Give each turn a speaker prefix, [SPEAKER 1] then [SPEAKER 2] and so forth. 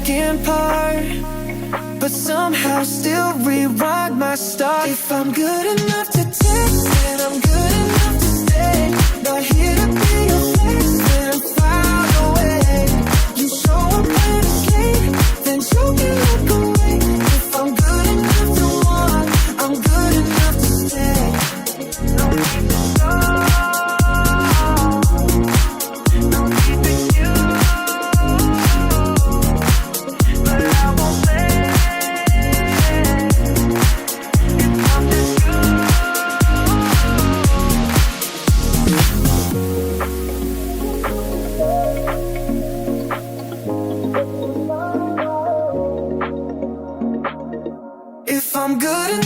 [SPEAKER 1] second part, but somehow still rewrite my start. If I'm good enough to take, then I'm good enough to stay. Not here to be your face, then I'm far away. You show up when it's late, then you can look away. If I'm good enough to want, I'm good enough to stay. No need to stop. If I'm good enough